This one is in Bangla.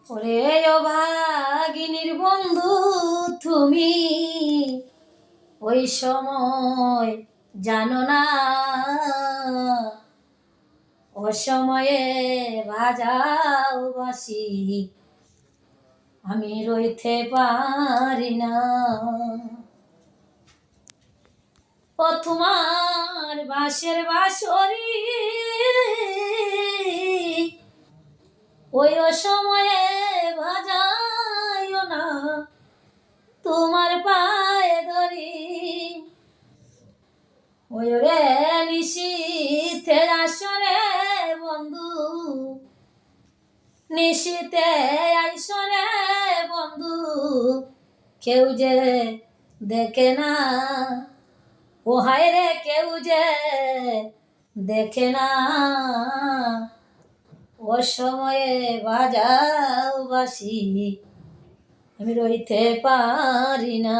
ওরে ও ভাগিনীর বন্ধু তুমি ওই সময় জানো না, অসময়ে বাজাও বাঁশি আমি রইতে পারি না। ও তোমার বাঁশের বাঁশরি ওই অসময়ে বাজাইও না, তোমার পায়ে ধরি ওই রে নিশীথে আসরে বন্ধু, নিশীথে আইসরে বন্ধু, কেউ যে দেখে না, ও হায় রে কেউ যে দেখে না, ও সময়ে বাজাও বাঁশি আমি রইতে পারি না।